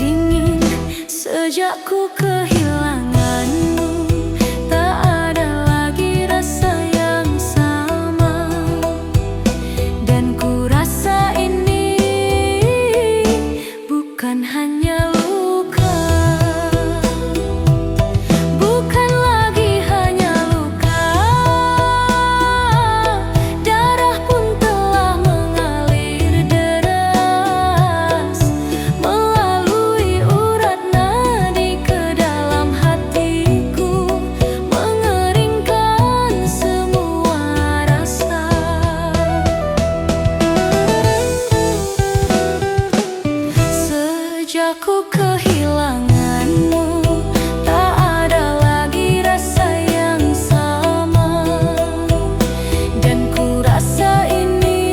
dingin sejak ku kehilanganmu. Tak ada lagi rasa yang sama, dan ku rasa ini bukan hanya luka. Bukan lagi hanya luka, darah pun telah mengalir deras melalui urat nadi ke dalam hatiku, mengeringkan semua rasa. Sejak ku kehilanganmu, tak ada lagi rasa yang sama, dan ku rasa ini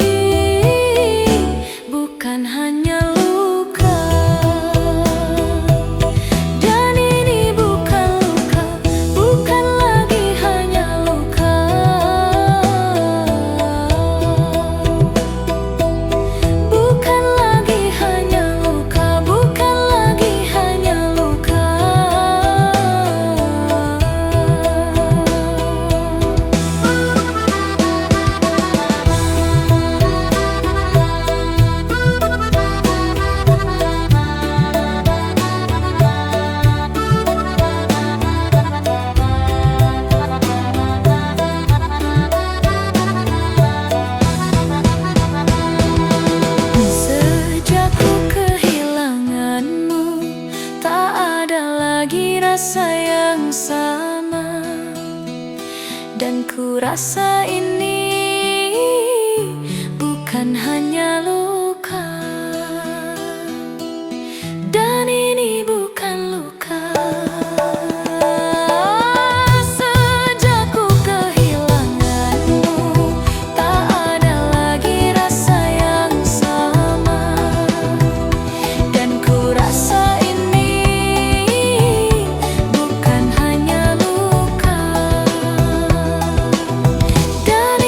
bukan hanya luka. Dan ini bukan luka, bukan lagi hanya luka. Bukan lagi hanya luka, bukan lagi hanya luka. Sejak ku kehilanganmu, tak ada lagi rasa yang sama, dan ku rasa ini bukan hanya luka. Dan ini bukan luka. Sejak ku kehilanganmu, tak ada lagi rasa yang sama, dan ku rasa ini bukan hanya luka. Dan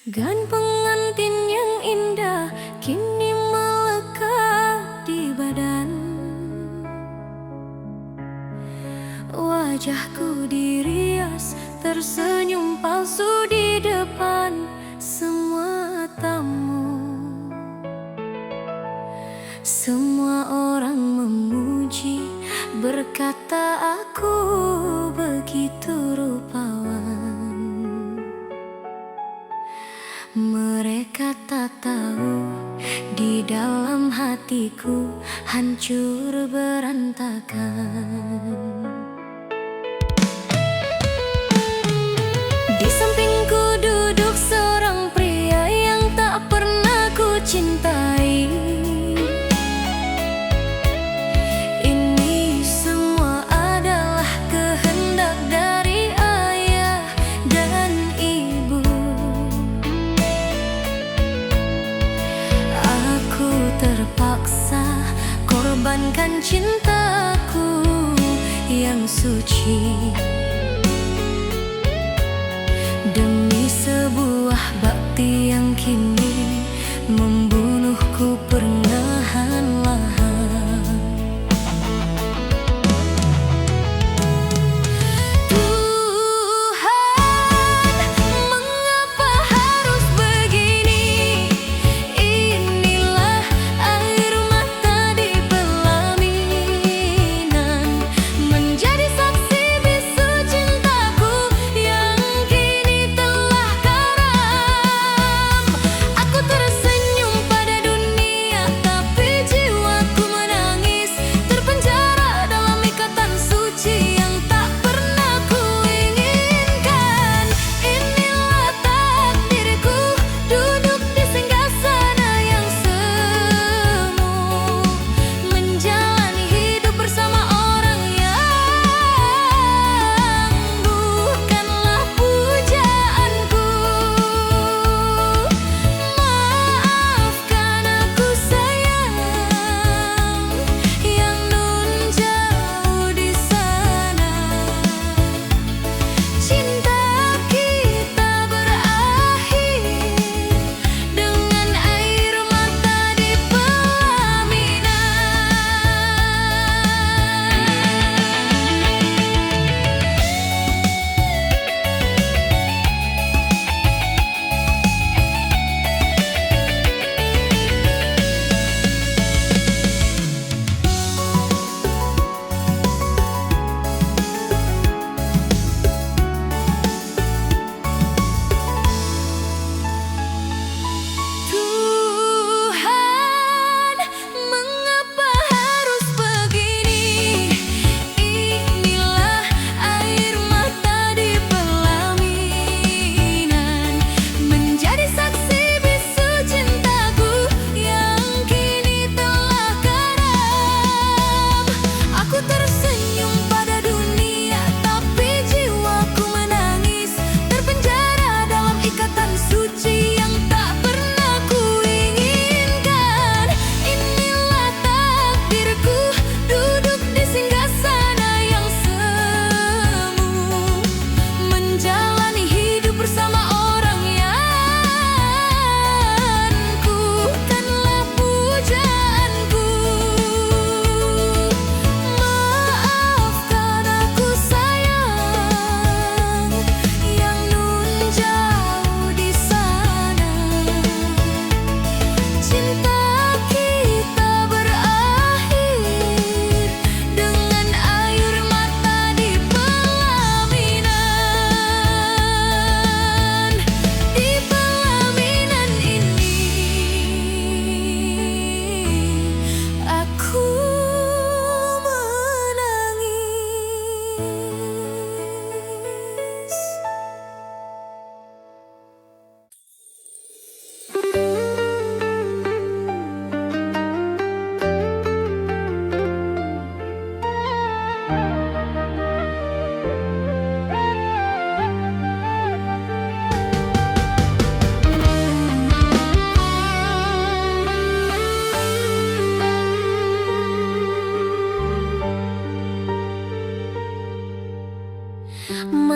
Gan pengantin yang indah kini melekat di badan. Wajahku dirias tersenyum palsu di depan semua tamu. Semua orang memuji, berkata aku begitu rupawan. Mereka tak tahu di dalam hatiku hancur berantakan. Di sampingku duduk seorang pria yang tak pernah ku cintai. Ini semua adalah kehendak dari ayah dan ibu. Aku terpaksa korbankan cintaku yang suci demi sebuah bakti yang kini membunuhku perlahan-lahan. Tuhan, mengapa harus begini? Inilah air mata dibelami.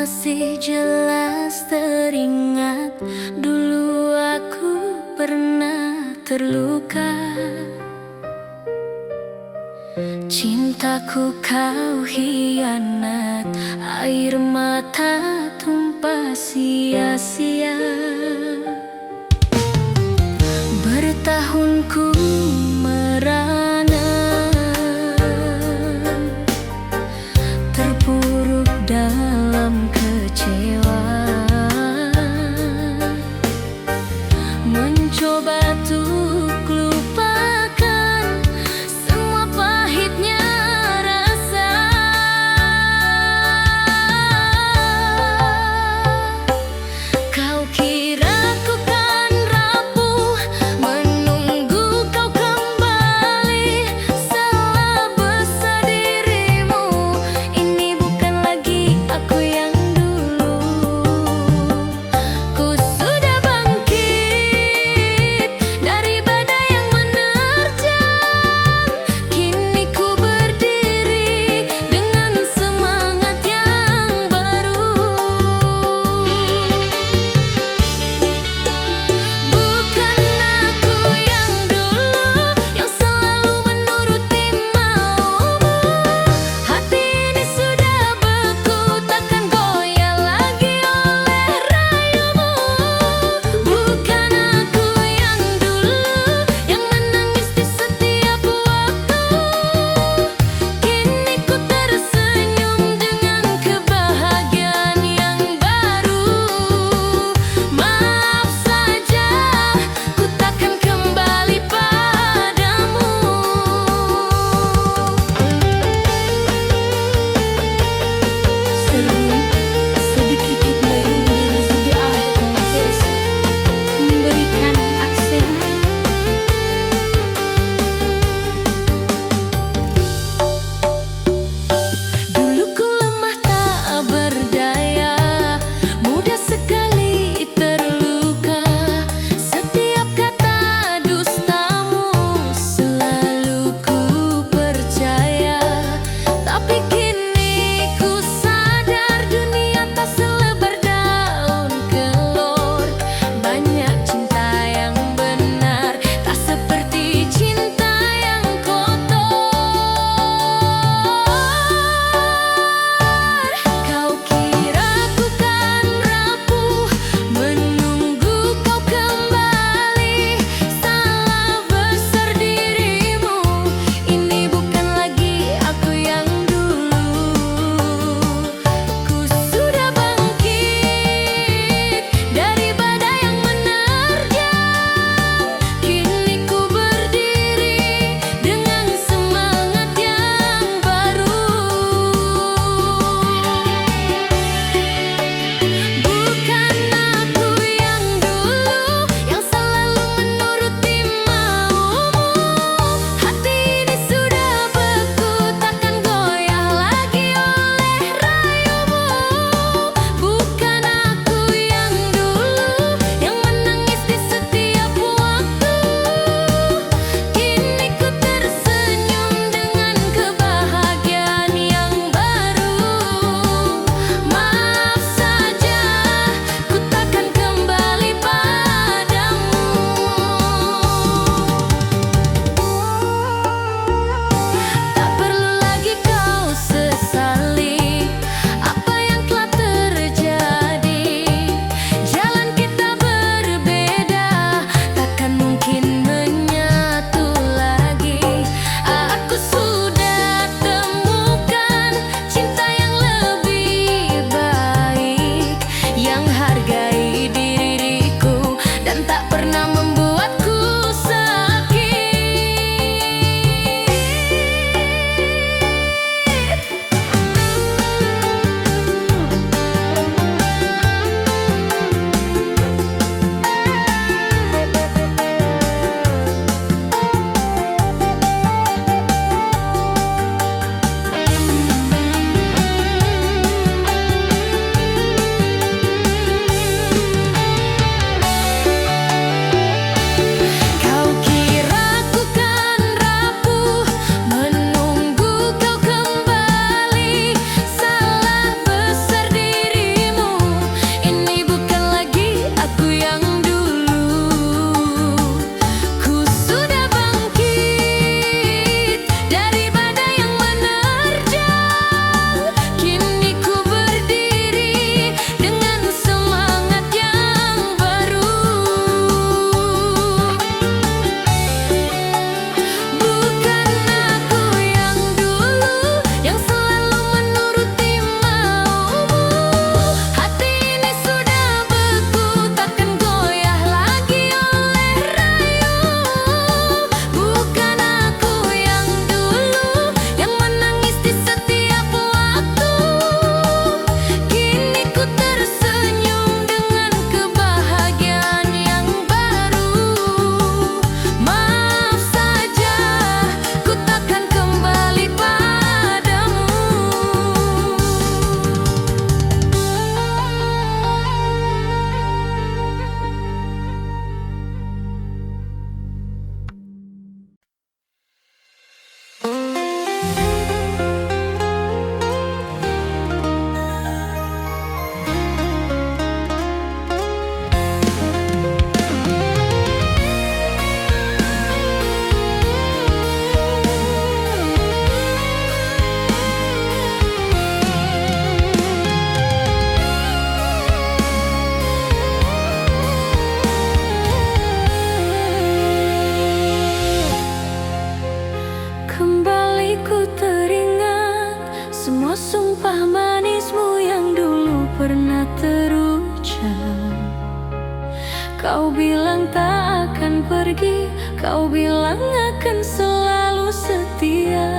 masih jelas teringat, dulu aku pernah terluka. Cintaku kau hianat, air mata tumpah sia-sia. Bertahun ku merana, terpuruk dalam kecewa, mencoba untuk lupakan semua pahitnya rasa. Kau Kau bilang tak akan pergi, kau bilang akan selalu setia,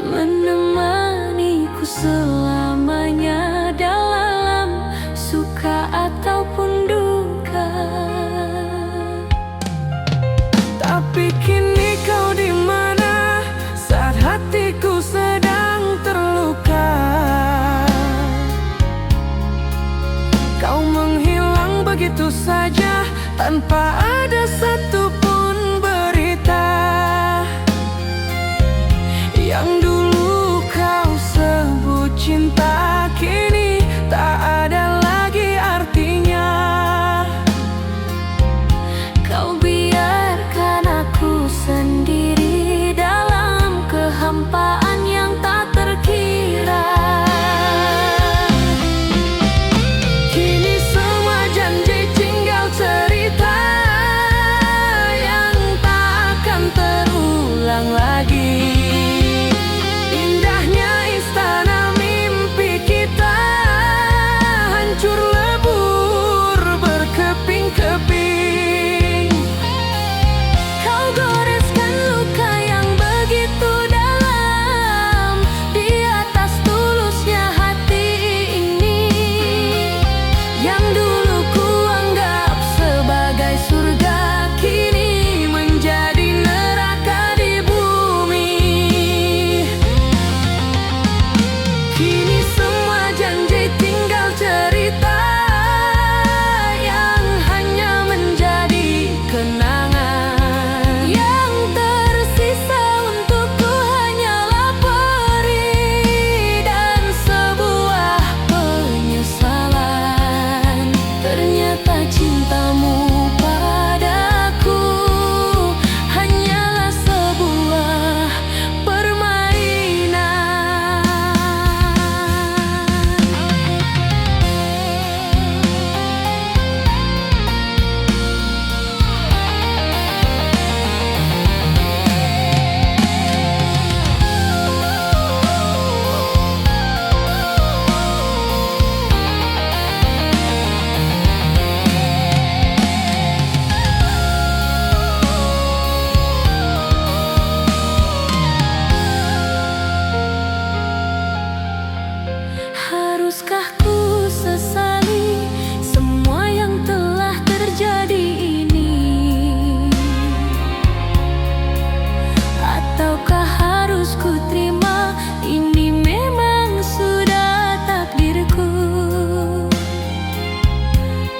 menemaniku selamanya dalam suka ataupun duka. Tapi kini kau di mana saat hatiku sedang terluka? Kau menghilang begitu saja tanpa ada satupun berita. Yang dulu kau sebut cinta kini tak ada lagi artinya. Kau biarkan aku sendiri dalam kehampaan yang tak terkira. Kini semua janji tinggal cerita yang tak akan terulang lagi. Indahnya istana mimpi kita hancur lebur berkeping-keping. Kau goreskan luka yang begitu dalam di atas tulusnya hati ini. Yang dulu ku anggap sebagai surga kini menjadi neraka di bumi. Kini semua janji tinggal cerita yang hanya menjadi kenangan. Yang tersisa untukku hanyalah perih dan sebuah penyesalan. Ternyata cintamu padaku hanyalah sebuah permainan. Haruskah ku sesali semua yang telah terjadi ini? Ataukah harus ku terima ini memang sudah takdirku?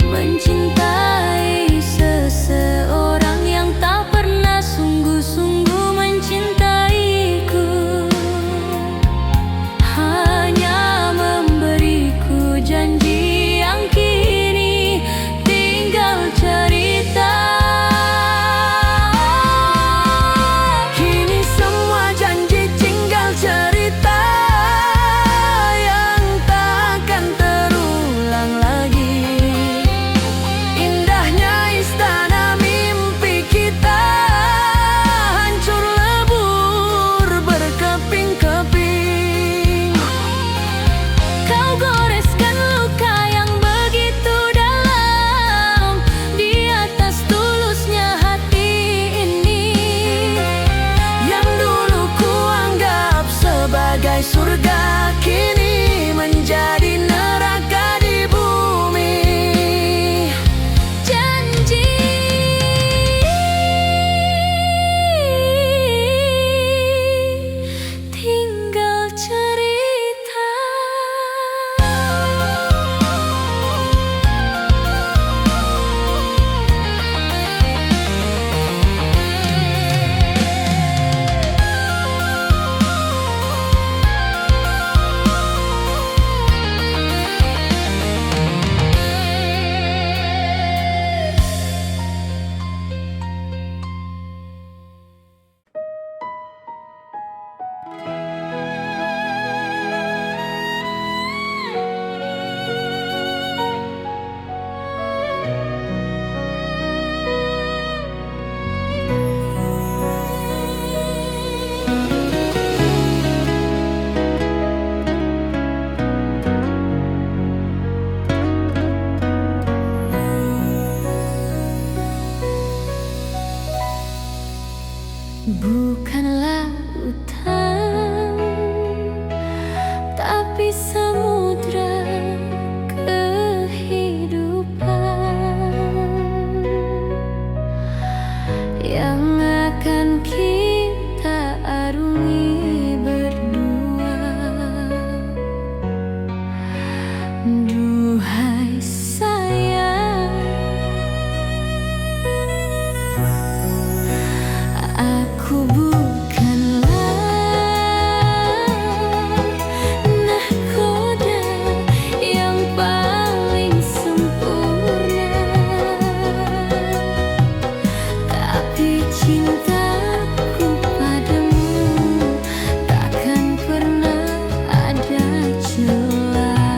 Mencintai seseorang yang tak pernah sungguh-sungguh mencintaiku, hanya memberiku bukan lautan, tapi samudra kehidupan yang akan kita arungi berdua. Duhai sayang, aku bukanlah nahkoda yang paling sempurna, tapi cintaku padamu takkan pernah ada celah.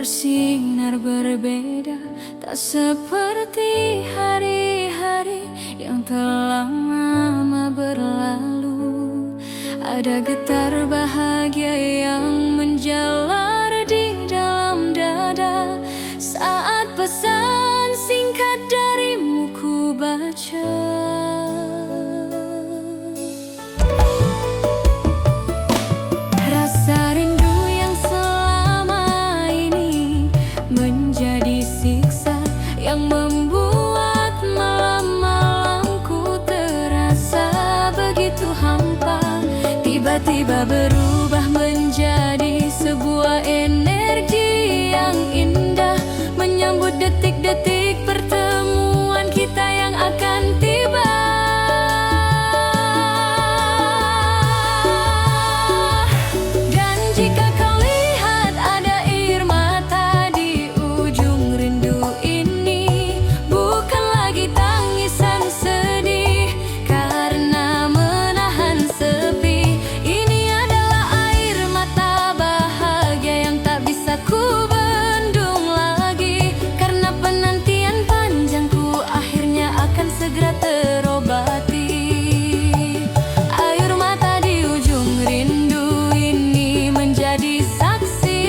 bersinar berbeda, tak seperti hari-hari yang telah lama berlalu. Ada getar bahagia yang menjalar di dalam dada saat pesan singkat darimu ku baca. Rasa rindu yang selama ini menjadi siksa yang membuat malam-malamku terasa begitu hampa. Tiba-tiba berubah menjadi sebuah energi yang indah, menyambut detik-detik pertemuan kita yang akan tiba. Dan jika kau lihat ada air mata di ujung rindu ini, bukan lagi tangisan sedih karena menahan sepi. Ini adalah air mata bahagia yang tak bisa ku bendung lagi, karena penantian panjangku akhirnya akan segera terobati. Air mata di ujung rindu ini menjadi saksi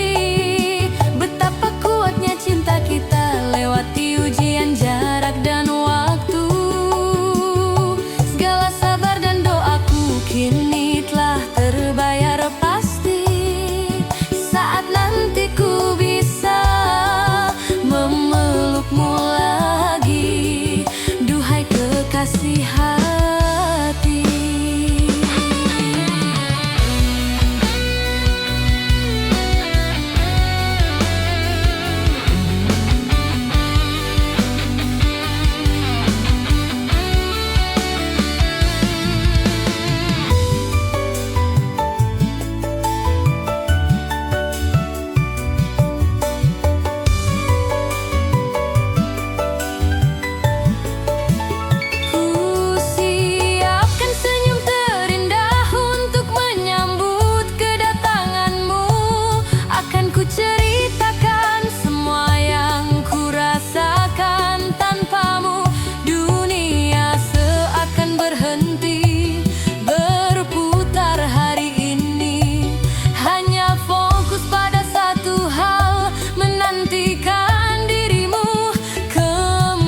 betapa kuatnya cinta kita lewati ujian jarak dan waktu. Segala sabar dan doaku kini telah terbayar pasti, saat nanti ku bisa memelukmu lagi, duhai kekasih hati. Ku siapkan senyum terindah untuk menyambut kedatanganmu. Akan ku ceritakan semua yang ku rasakan tanpamu. Dunia seakan berhenti berputar hari ini, hanya fokus pada satu hal, menantikan dirimu kembali.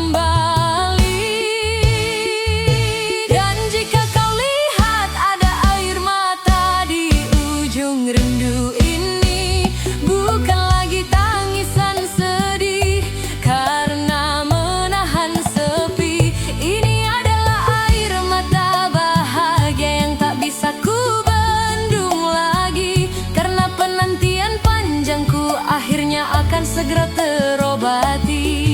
Dan jika kau lihat ada air mata di ujung rindu ini, bukan lagi tangisan sedih karena menahan sepi. Ini adalah air mata bahagia yang tak bisa ku bendung lagi, karena penantian panjangku akhirnya akan segera terobati.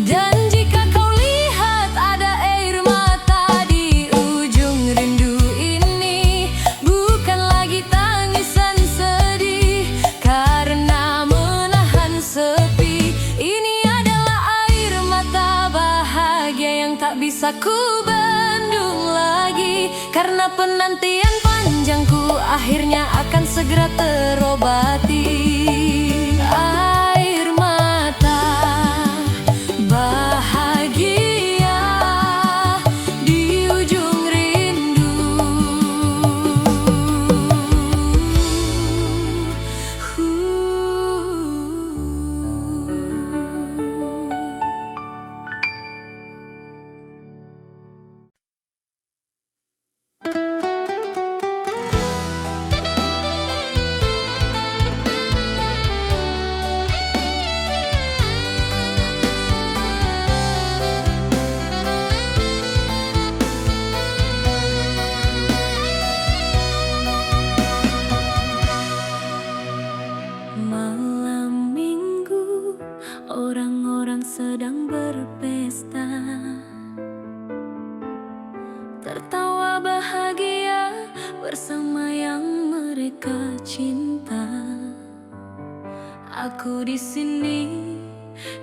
Dan jika kau lihat ada air mata di ujung rindu ini, bukan lagi tangisan sedih karena menahan sepi. Ini adalah air mata bahagia yang tak bisa ku bendung lagi, karena penantian panjangku akhirnya akan segera terobati. Air mata bahagia di ujung rindu. Malam minggu, orang-orang sedang berpesta, tertawa bahagia bersama yang mereka cinta. Aku di sini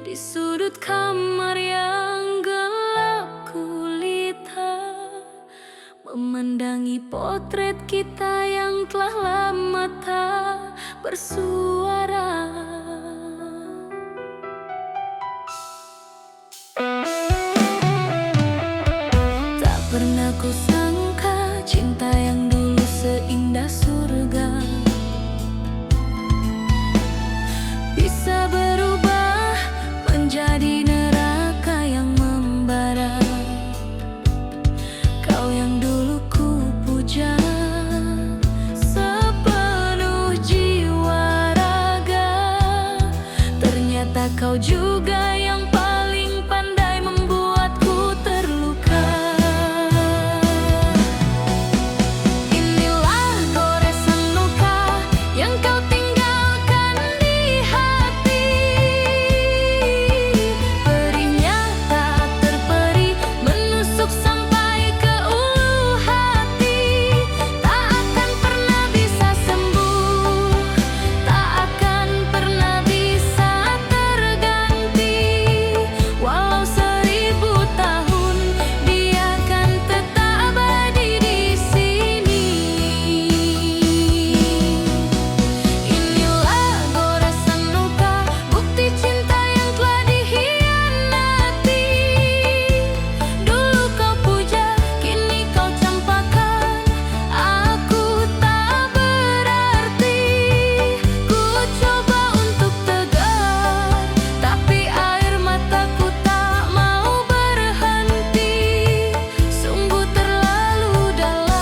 di sudut kamar yang gelap gulita, memandangi potret kita yang telah lama tak bersuara. ternyata kau juga yang paling pandai membuatku terluka. Inilah goresan luka yang kau tinggalkan di hati. Perihnya tak terperi, menusuk sampai ke ulu hati. Tak akan pernah bisa sembuh, tak akan pernah bisa terganti. Walau 1000 tahun, dia akan tetap abadi di sini. Inilah goresan luka, bukti cinta yang telah dikhianati. Dulu kau puja, kini kau campakkan, aku tak berarti. Ku coba untuk tegar, tapi air mataku tak mau berhenti. Sungguh terlalu dalam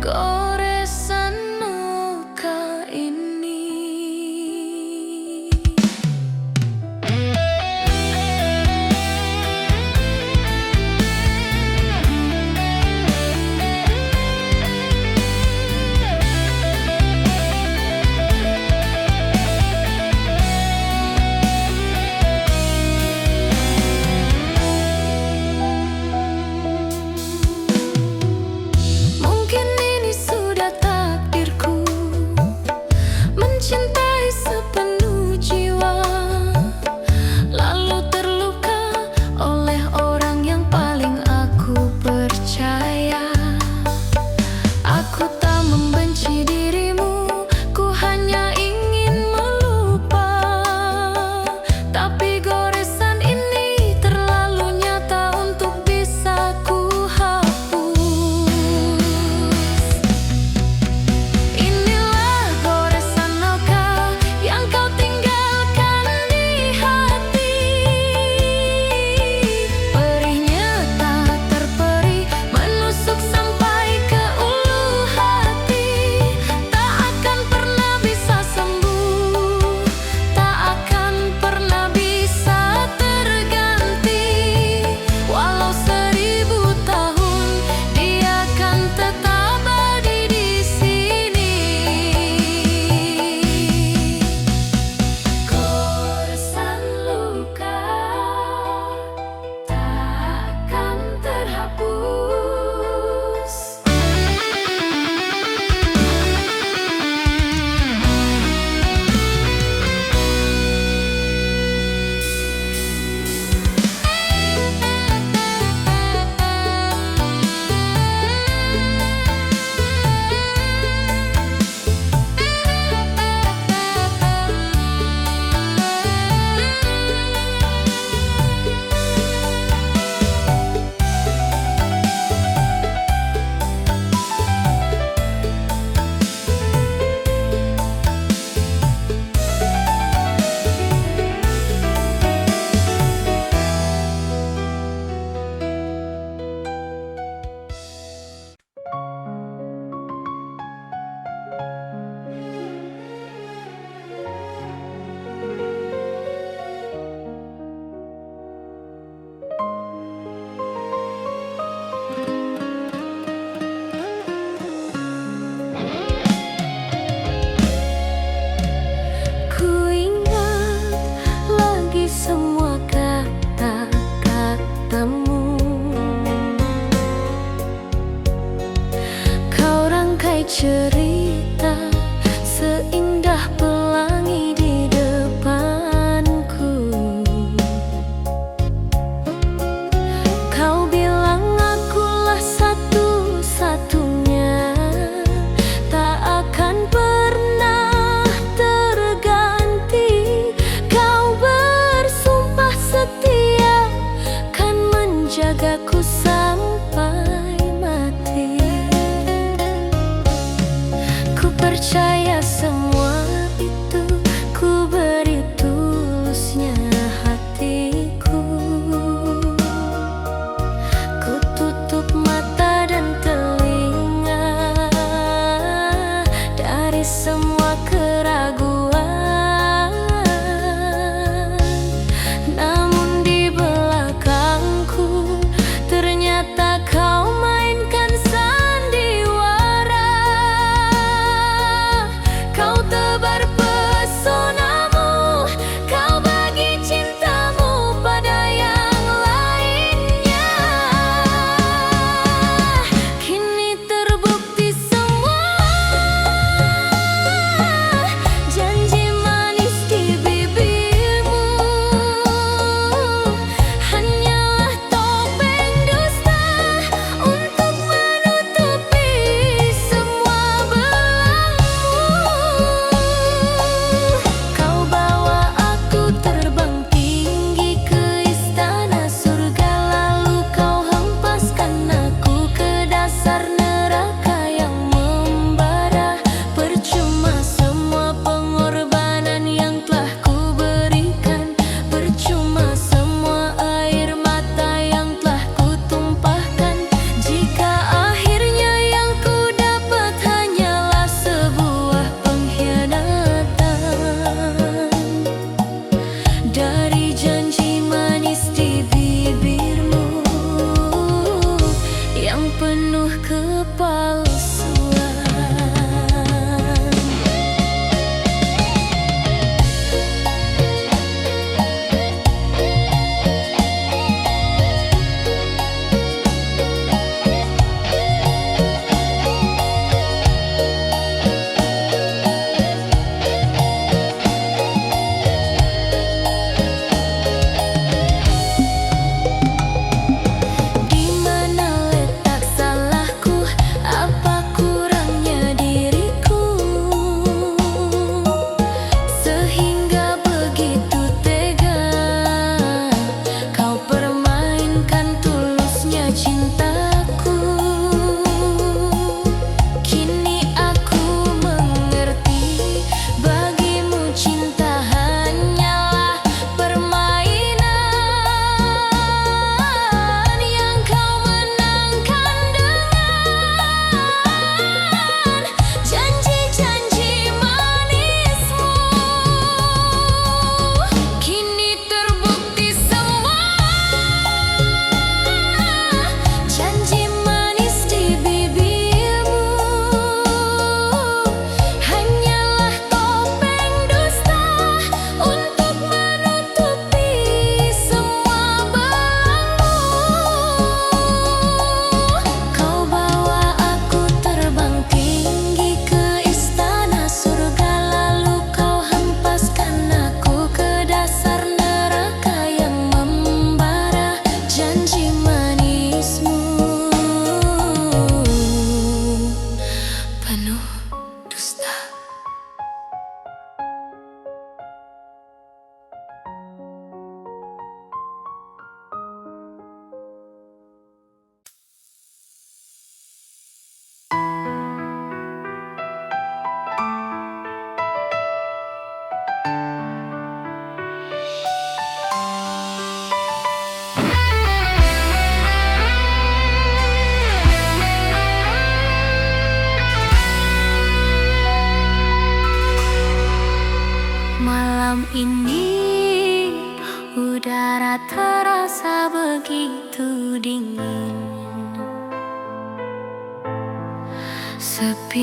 goresan luka ini. Mungkin ini sudah takdirku, mencintai sepenuh jiwa, lalu terluka oleh orang yang paling aku percaya. Aku tak membenci dirimu, ku hanya ingin melupa. Tapi goresan ini terlalu nyata untuk bisa ku hapus. Inilah goresan luka yang kau tinggalkan di hati. Perihnya tak terperi, menusuk sampai ke ulu hati. Tak akan pernah bisa sembuh, tak akan pernah bisa terganti. Walau 1000 tahun, dia akan tetap abadi di sini. Goresan luka takkan terhapus. Ku ingat lagi semua kata-katamu. Kau rangkai cerita seindah pelangi di depanku. Kau bilang akulah satu-satunya, tak akan pernah terganti. Kau bersumpah setia kan menjagaku sampai mati. Ku percaya semua itu, ku beri tulusnya hatiku. Ku tutup mata dan telinga dari semua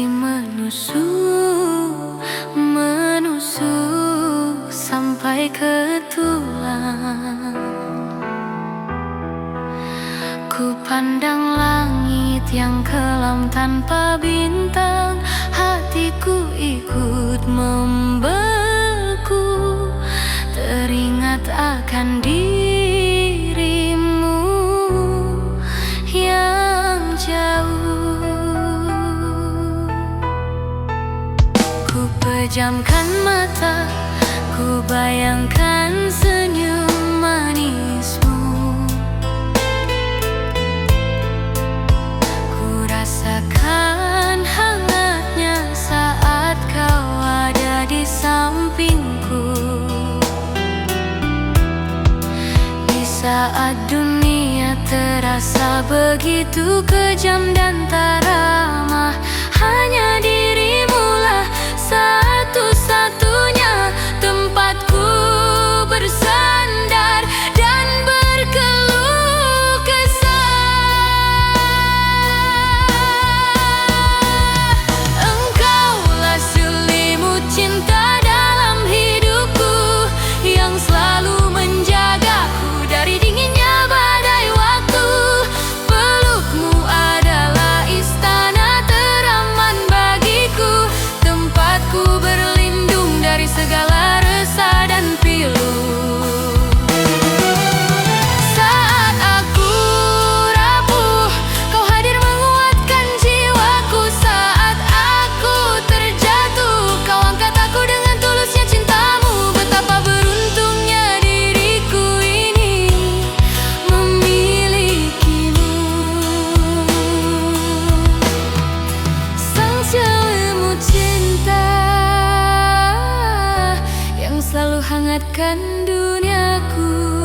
seperti menusuk, menusuk sampai ke tulang. Ku pandang langit yang kelam tanpa bintang, hatiku ikut membeku, teringat akan dirimu yang jauh. Ku pejamkan mata, ku bayangkan senyum manismu. Ku rasakan hangatnya saat kau ada di sampingku. Di saat dunia terasa begitu kejam dan tak ramah, hanya dirimulah satu-satunya tempatku bersandar dan berkeluh kesah. Engkaulah selimut cinta dalam hidupku, yang selalu menjagaku dari dinginnya badai waktu. Pelukmu adalah istana teraman bagiku, tempatku berlindung dari segala resah dan pilu. Saat aku rapuh, kau hadir menguatkan jiwaku. Saat aku terjatuh, kau angkat aku dengan tulusnya cintamu. Betapa beruntungnya diriku ini memilikimu. Sang selimut cinta yang selalu hangatkan duniaku.